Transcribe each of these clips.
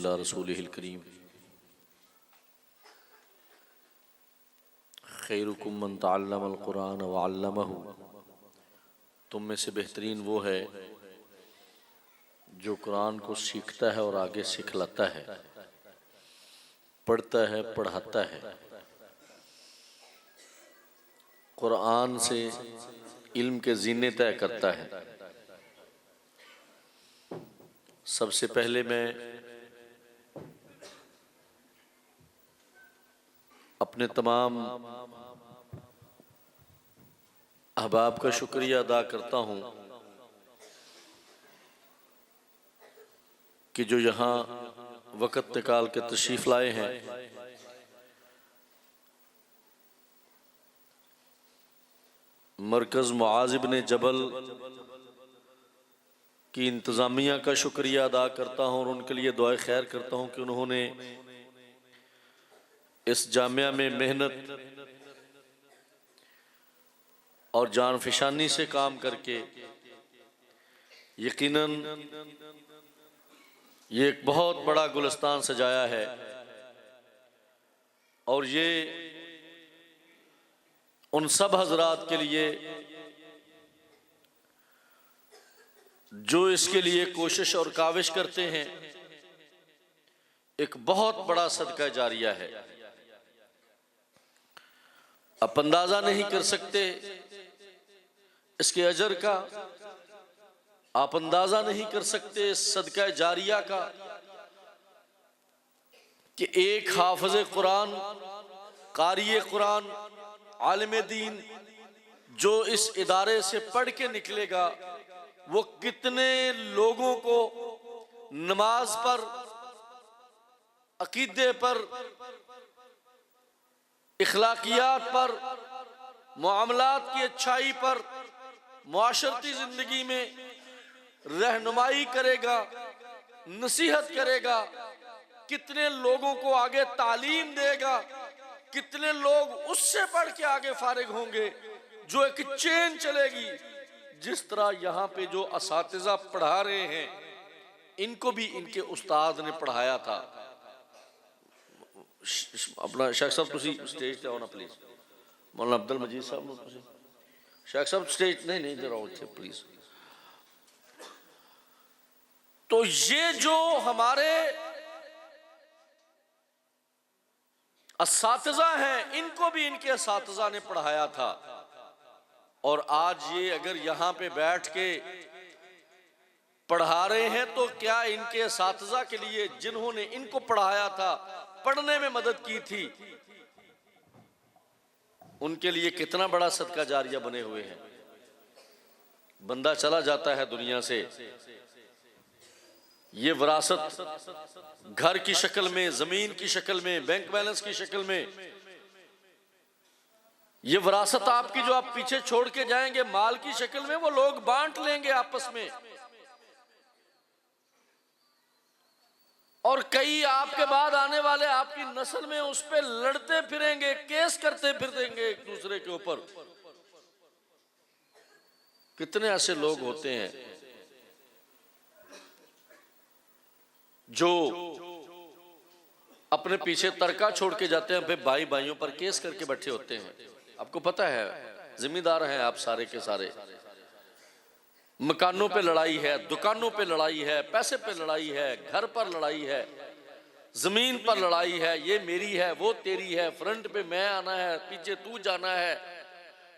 अला रसूलिहिल करीम। खैरुकुम मन तअल्लमल कुरान व अल्लमहु। तुम में से बेहतरीन वो है जो कुरान को सीखता है और आगे सिखलाता है, पढ़ता है, पढ़ाता है। कुरान से इल्म के ज़ीने तय करता है। सबसे पहले मैं अपने तमाम अहबाब का शुक्रिया अदा करता हूँ कि जो यहाँ वक़्त निकाल के तशरीफ़ लाए हैं। मरकज़ मुआज़ इब्न जबल की इंतज़ामिया का शुक्रिया अदा करता हूँ और उनके लिए दुआए खैर करता हूँ कि उन्होंने इस जामिया में मेहनत और जान फिशानी से काम करके यकीनन ये एक बहुत बड़ा गुलिस्तान सजाया है। और ये उन सब हजरात के लिए जो इसके लिए कोशिश और काविश करते हैं, एक बहुत बड़ा सदका जारिया है। आप अंदाजा नहीं कर सकते इसके अजर का, आप अंदाजा नहीं कर सकते इस सदका जारिया का कि एक हाफिज़ कुरान, कारी कुरान, आलिम दीन जो इस इदारे से पढ़ के निकलेगा, वो कितने लोगों को नमाज पर, अकीदे पर, इखलाकियात पर, मुआमलात की अच्छाई पर, मुआशरती जिंदगी में रहनुमाई करेगा, नसीहत करेगा, कितने लोगों को आगे तालीम देगा, कितने लोग उससे पढ़ के आगे फारिग होंगे, जो एक चेन चलेगी। जिस तरह यहाँ पे जो असातिज़ा पढ़ा रहे हैं, इनको भी इनके उस्ताद ने पढ़ाया था। अपना शेख साहब तुसी स्टेज पे आओ प्लीज। मौलाना अब्दुल मजीद साहब, शेख साहब स्टेज नहीं इधर आओ प्लीज। तो ये जो हमारे असातिज़ा हैं, इनको भी इनके असातिज़ा ने पढ़ाया था। और आज ये अगर यहाँ पे बैठ के पढ़ा रहे हैं तो क्या इनके असातिज़ा के लिए जिन्होंने इनको पढ़ाया था, पढ़ने में मदद की थी, उनके लिए कितना बड़ा सदका जारिया बने हुए हैं। बंदा चला जाता है दुनिया से, ये विरासत घर की शक्ल में, जमीन की शक्ल में, बैंक बैलेंस की शक्ल में, ये विरासत आपकी जो आप पीछे छोड़ के जाएंगे माल की शक्ल में, वो लोग बांट लेंगे आपस में। और कई आपके बाद आने वाले आपकी नस्ल में उस पे लड़ते फिरेंगे, केस करते फिरेंगे एक दूसरे के ऊपर। कितने ऐसे लोग होते हैं जो अपने पीछे तरका छोड़ के जाते हैं, फिर भाई भाइयों पर केस करके बैठे होते हैं। आपको पता है, जिम्मेदार हैं आप सारे के सारे। मकानों पे लड़ाई है, दुकानों पे लड़ाई है, पैसे पे लड़ाई है, घर पर लड़ाई है, जमीन पर लड़ाई है, ये मेरी है, वो तेरी है, फ्रंट पे मैं आना है, पीछे तू जाना है,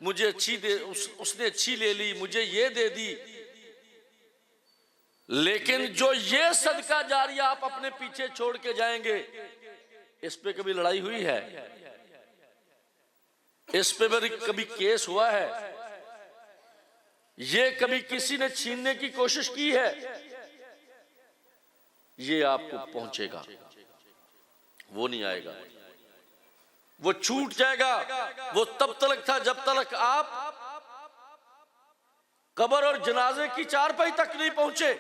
मुझे अच्छी दे, उसने अच्छी ले ली, मुझे ये दे दी। लेकिन जो ये सदका जारिया आप अपने पीछे छोड़ के जाएंगे, इस पे कभी लड़ाई हुई है? इस पे कभी केस हुआ है? ये कभी किसी ने छीनने की कोशिश की है? ये आपको पहुंचेगा, वो नहीं आएगा, वो छूट जाएगा। वो तब तक था जब तक आप कब्र और जनाजे की चारपाई तक नहीं पहुंचे।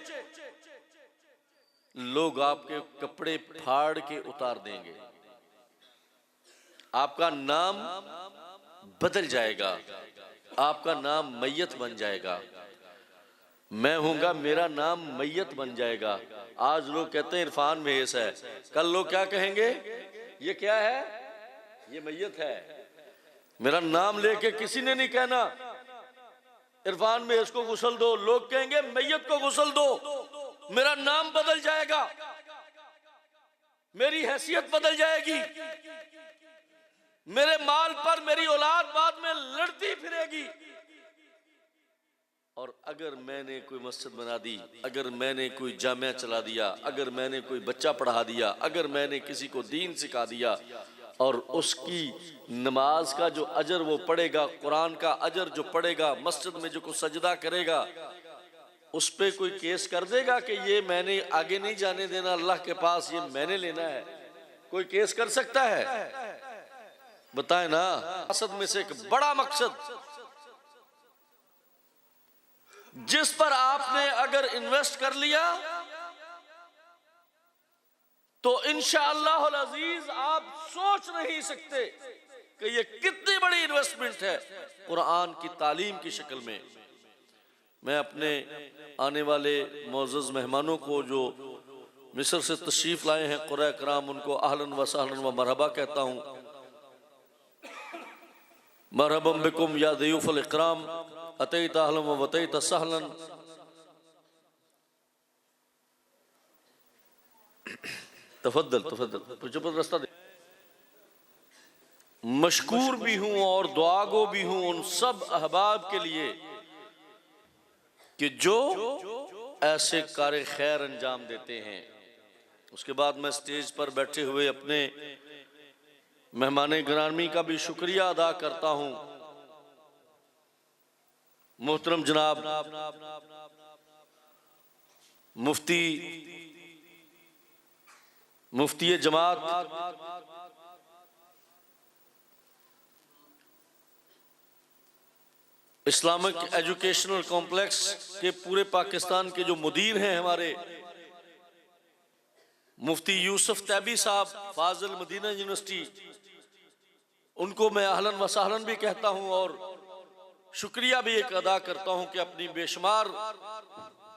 लोग आपके कपड़े फाड़ के उतार देंगे, आपका नाम बदल जाएगा, आपका नाम मैयत बन जाएगा। मैं हूँगा, मेरा नाम मैयत बन जाएगा। आज लोग कहते हैं इरफान महेश है, कल लोग क्या कहेंगे, ये क्या है, ये मैयत है। मेरा नाम लेके किसी ने नहीं कहना इरफान महेश को गुस्ल दो, लोग कहेंगे मैयत को गुस्ल दो। मेरा नाम बदल जाएगा, मेरी हैसियत बदल जाएगी, मेरे माल पर मेरी औलाद बाद में लड़ती फिरेगी। और अगर मैंने कोई मस्जिद बना दी, अगर मैंने कोई जामिया चला दिया, अगर मैंने कोई बच्चा पढ़ा दिया, अगर मैंने किसी को दीन सिखा दिया, और उसकी नमाज का जो अजर वो पढ़ेगा, कुरान का अजर जो पढ़ेगा, मस्जिद में जो कुछ सजदा करेगा, उस पे कोई केस कर देगा कि ये मैंने आगे नहीं जाने देना अल्लाह के पास, ये मैंने लेना है? कोई केस कर सकता है? बताए ना। मकसद में से एक बड़ा मकसद जिस पर आपने अगर इन्वेस्ट कर लिया तो इंशाअल्लाह अजीज आप सोच नहीं सकते कि ये कितनी बड़ी इन्वेस्टमेंट है कुरान की तालीम की शक्ल में। मैं अपने आने वाले मोअज़्ज़ज़ मेहमानों को जो मिस्र से तशरीफ लाए हैं क़ुरा कराम, उनको अहलन व सहलन व मरहबा कहता हूँ। मरहबम बिकुम या दयूफ़ुल इकराम, अतैत अहलन व वतैत सहलन। तफद्दल तफद्दल, जबरदस्त रास्ता दे। मशकूर भी हूँ और दुआगो भी हूँ उन सब अहबाब के लिए कि जो ऐसे कार्य खैर अंजाम देते हैं। उसके बाद मैं स्टेज पर बैठे हुए अपने मेहमान गिरामी का भी शुक्रिया अदा करता हूँ। मोहतरम जनाब मुफ्ती जमात इस्लामिक एजुकेशनल कॉम्प्लेक्स के पूरे पाकिस्तान के जो मुदीर हैं हमारे मुफ्ती यूसुफ तैबी साहब, फाजिल मदीना यूनिवर्सिटी, उनको मैं अहलन व सहलन भी कहता हूं और शुक्रिया भी एक अदा करता हूं कि अपनी बेशुमार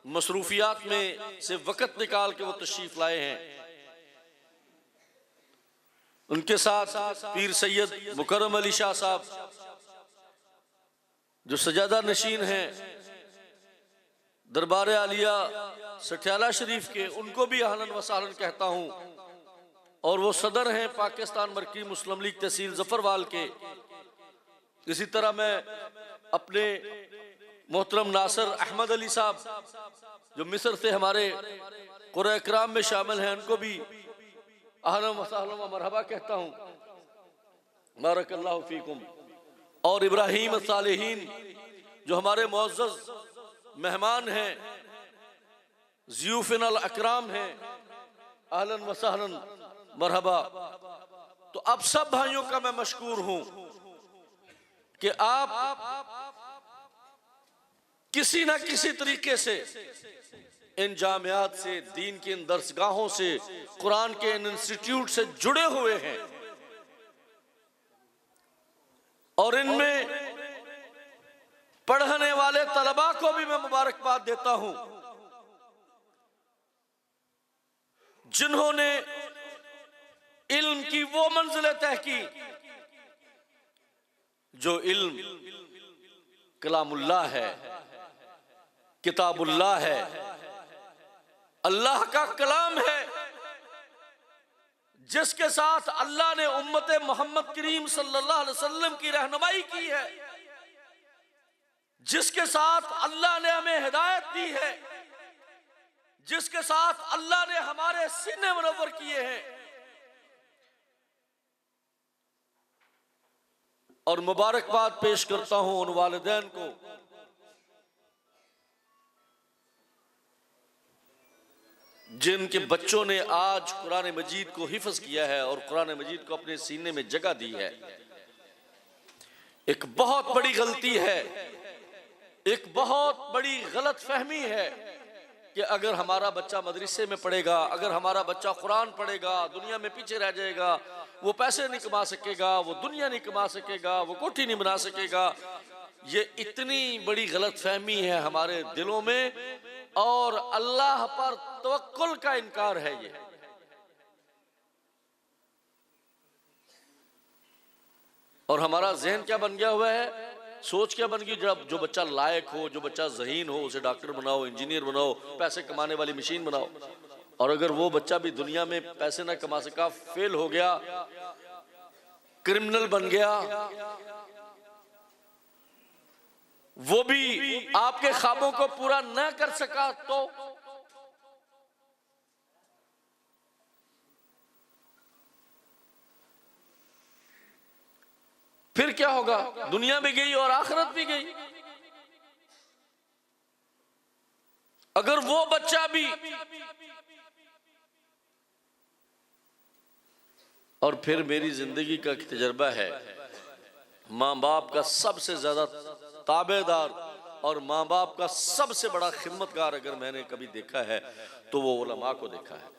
मसरूफियात में से वक़्त निकाल के वो तशरीफ लाए हैं। उनके साथ पीर सैयद मुकर्रम अली शाह साहब जो सजादा नशीन हैं दरबार आलिया सठियाला शरीफ के, उनको भी अहलन व सहलन कहता हूँ। और वो सदर हैं पाकिस्तान मरकज़ी मुस्लिम लीग तहसील जफरवाल के। इसी तरह मैं अपने मोहतरम नासिर अहमद अली साहब जो मिस्र से हमारे क़ुरा इकराम में शामिल हैं, उनको भी अहलन व सहलन व मरहबा कहता हूँ। बारकल्लाहु फीकुम। और इब्राहीम सालेहीन जो हमारे मुअज़्ज़ज़ मेहमान हैं, ज़ियूफ़िन अल अकराम हैं, अहलन व सहलन मरहबा। तो अब सब भाइयों का मैं मशकूर हूं कि आप किसी ना किसी तरीके से इन जामियात से, दीन की इन दरसगाहों से, कुरान के इन इंस्टीट्यूट से जुड़े हुए हैं और इनमें पढ़ने वाले तलबा को भी मैं मुबारकबाद देता हूं जिन्होंने इल्म की वो मंजिल तय की जो इल्म कलामुल्लाह है, किताबुल्लाह है, अल्लाह का कलाम है, जिसके साथ अल्लाह ने उम्मत मोहम्मद करीम सल्लल्लाहु अलैहि वसल्लम की रहनुमाई की है, जिसके साथ अल्लाह ने हमें हिदायत दी है, जिसके साथ अल्लाह ने हमारे सीने मुनव्वर किए हैं। और मुबारकबाद पेश करता हूं उन वालिदैन को जिनके बच्चों ने आज कुरान मजीद को हिफ्ज़ किया है और कुरान मजीद को अपने सीने में जगह दी है। एक बहुत बड़ी गलती है, एक बहुत बड़ी गलत फहमी है कि अगर हमारा बच्चा मदरसे में पढ़ेगा, अगर हमारा बच्चा कुरान पढ़ेगा, दुनिया में पीछे रह जाएगा, वो पैसे नहीं कमा सकेगा, वो दुनिया नहीं कमा सकेगा, वो कोठी नहीं बना सकेगा, ये इतनी बड़ी गलतफहमी है हमारे दिलों में, और अल्लाह पर तवक्कुल का इनकार है ये। और हमारा जहन क्या बन गया हुआ है, सोच क्या बन गई, जब जो बच्चा लायक हो, जो बच्चा ज़हीन हो, उसे डॉक्टर बनाओ, इंजीनियर बनाओ, पैसे कमाने वाली मशीन बनाओ। और अगर वो बच्चा भी दुनिया में पैसे ना कमा सका, फेल हो गया, क्रिमिनल बन गया, वो भी आपके ख्वाबों को पूरा न कर सका, तो फिर क्या होगा? दुनिया भी गई और आखिरत भी गई। अगर वो बच्चा भी, और फिर मेरी जिंदगी का तजर्बा है, माँ बाप का सबसे ज्यादा ताबेदार और माँ बाप का सबसे बड़ा खिदमतगार अगर मैंने कभी देखा है तो वो उलमा को देखा है।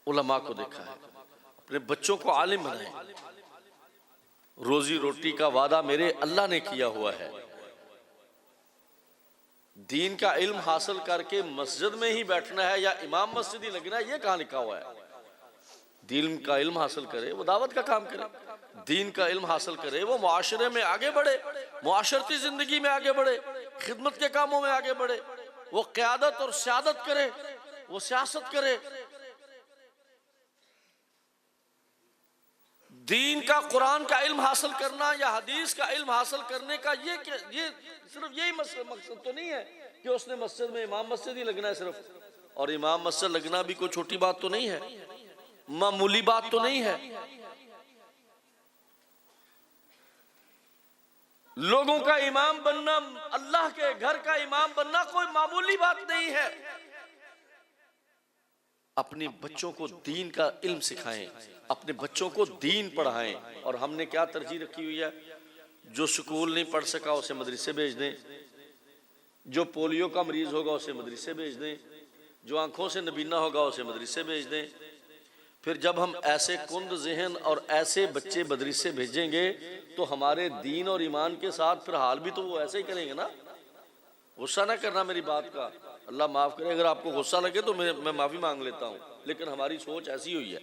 उलमा को देखा है। अपने बच्चों को आलिम बनाए। रोजी रोटी का वादा मेरे अल्लाह ने किया हुआ है। दीन का इल्म हासिल करके मस्जिद में ही बैठना है या इमाम मस्जिद ही लगना है, ये कहाँ लिखा हुआ है? दीन का इल्म हासिल करे, वो दावत का काम करे। दीन का इल्म हासिल करे, वो मुआशरे में आगे बढ़े, मुआशरती जिंदगी में आगे बढ़े, खिदमत के कामों में आगे बढ़े, वो क़यादत और सियादत करे, वो सियासत करे। दीन का, कुरान का इल्म हासिल करना या हदीस का इल्म हासिल करने का ये सिर्फ यही मकसद तो नहीं है कि उसने मस्जिद में इमाम मस्जिद ही लगना है सिर्फ। और इमाम मस्जिद लगना भी कोई छोटी बात तो नहीं है, मामूली बात तो नहीं है। लोगों का इमाम बनना, अल्लाह के घर का इमाम बनना कोई मामूली बात नहीं है। अपने बच्चों को दीन का इल्म सिखाएं, अपने बच्चों को दीन पढ़ाएं। और हमने क्या तरजीह रखी हुई है? जो स्कूल नहीं पढ़ सका उसे मदरसे भेज दें, जो पोलियो का मरीज होगा उसे मदरसे भेज दें, जो आंखों से नबीना होगा उसे मदरसे भेज दें। फिर जब हम ऐसे कुंद ज़हन और ऐसे बच्चे मदरसे भेजेंगे तो हमारे दीन और ईमान के साथ फिर हाल भी तो वो ऐसे ही करेंगे ना। गुस्सा ना करना मेरी बात का, अल्लाह माफ़ करे। अगर आपको गुस्सा लगे तो मैं माफ़ी मांग लेता हूँ, लेकिन हमारी सोच ऐसी हुई है।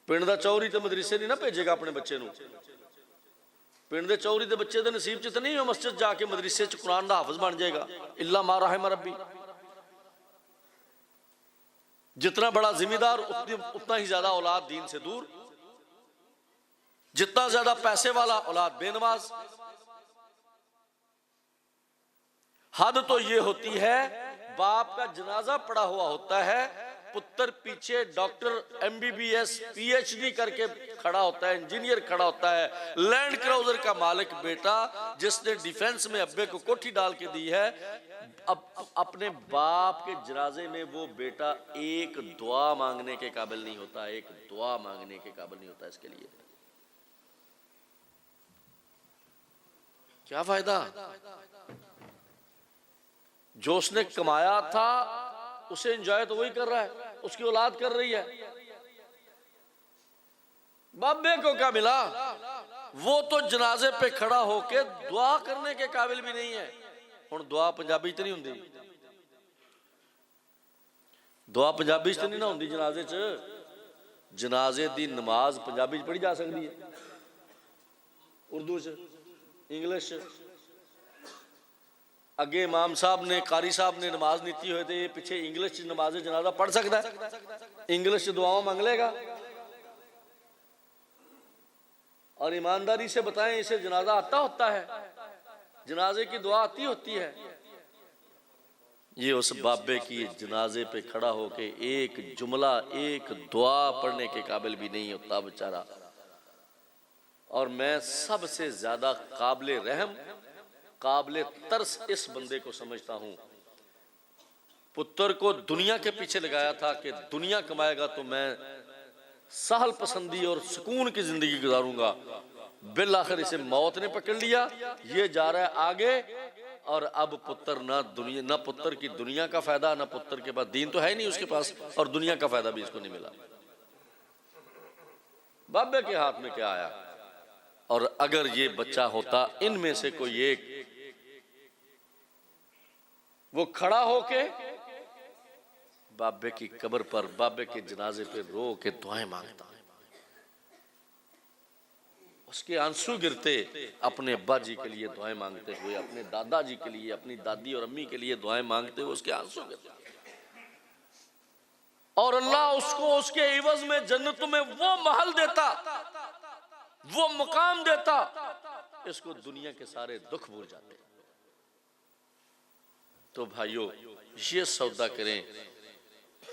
पिंड दा चौरी तो मदरसे नहीं ना भेजेगा अपने बच्चे नूं। पिंड दे चौरी दे बच्चे दे नसीब च तो नहीं हो मस्जिद जाके मदरसे च कुरान दा हाफिज बन जाएगा, इल्ला मा रहम रब्बी। जितना बड़ा जिम्मेदार उतना ही ज्यादा औलाद दीन से दूर, जितना ज्यादा पैसे वाला औलाद बेनमाज। हद तो ये होती है, बाप का जनाजा पड़ा हुआ होता है, पुत्र पीछे डॉक्टर MBBS PhD करके खड़ा होता है, इंजीनियर खड़ा होता है, लैंड क्रूजर का मालिक बेटा जिसने डिफेंस में अब्बे को कोठी डाल के दी है। अब अपने बाप के जनाजे में वो बेटा एक दुआ मांगने के काबिल नहीं होता, एक दुआ मांगने के काबिल नहीं होता। इसके लिए क्या फायदा? जो उसने कमाया था उसे एंजॉय तो वही कर रहा है, उसकी औलाद कर रही है। बाबे को क्या मिला? वो तो जनाजे पे खड़ा होके दुआ करने के काबिल भी नहीं है। हुण दुआ पंजाबी च नहीं हुंदी, दुआ पंजाबी च नहीं ना हुंदी। जनाजे च जनाजे दी नमाज पंजाबी च पढ़ी जा सकती है, उर्दू च, इंग्लिश च। अगे इमाम साहब ने, कारी साहब ने नमाज नीती हुए थे, पीछे इंग्लिश नमाज जनाजा पढ़ सकता है, इंग्लिश दुआओं मांग लेगा। और ईमानदारी से बताएं, इसे जनाजा आता होता है, जनाजे की दुआ आती होती है। ये उस बाबे की जनाजे पे खड़ा होके एक जुमला, एक दुआ पढ़ने के काबिल भी नहीं होता बेचारा। और मैं सबसे ज्यादा काबिल रहम, काबिल तरस इस बंदे को समझता हूं। पुत्र को दुनिया के पीछे लगाया था कि दुनिया कमाएगा तो मैं सहल पसंदी और सुकून की जिंदगी गुजारूंगा। बिल आखिर इसे मौत ने पकड़ लिया, ये जा रहा है आगे। और अब पुत्र ना पुत्र की दुनिया का फायदा, ना पुत्र के पास दीन तो है नहीं उसके पास, और दुनिया का फायदा भी इसको नहीं मिला। बाबे के हाथ में क्या आया। और अगर ये बच्चा होता इनमें से कोई एक, वो खड़ा होके बाबे की कब्र पर, बाबे के जनाजे पे रो के दुआएं मांगता, उसके आंसू गिरते, अपने अब्बा जी के लिए दुआएं मांगते हुए, अपने दादाजी के लिए, अपनी दादी और अम्मी के लिए दुआएं मांगते हुए उसके आंसू गिरते, और अल्लाह उसको उसके इवज में जन्नत में वो महल देता, वो मुकाम देता, इसको दुनिया के सारे दुख भूल जाते। तो भाइयों, ये सौदा करें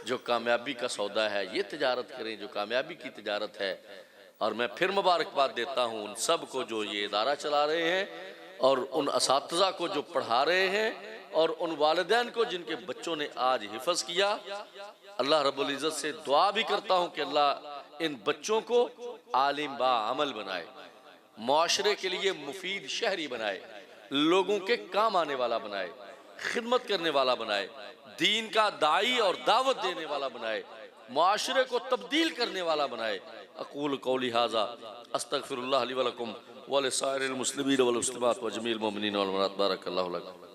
जो कामयाबी का सौदा है, ये तिजारत करें जो कामयाबी की तिजारत है। और मैं फिर मुबारकबाद देता हूँ उन सब को जो ये इदारा चला रहे हैं, और उन असातिज़ा को जो पढ़ा रहे हैं, और उन वालिदैन को जिनके बच्चों ने आज हिफ्ज़ किया। अल्लाह रब्बुल इज़्ज़त से दुआ भी करता हूँ कि अल्लाह इन बच्चों को आलिम बा अमल बनाए, मुआशरे के लिए मुफीद शहरी बनाए, लोगों के काम आने वाला बनाए, खिदमत करने वाला बनाए, दीन का दाई और दावत देने वाला बनाए, मुआशरे को तब्दील करने वाला बनाए। अक़ूल क़ौली हाज़ा अस्तग़फ़िरुल्लाह ली व लकुम व लिसाइरिल मुस्लिमीन वल मुस्लिमात व जमील मोमिनीन वल मोमिनात। बारकल्लाहु लकुम।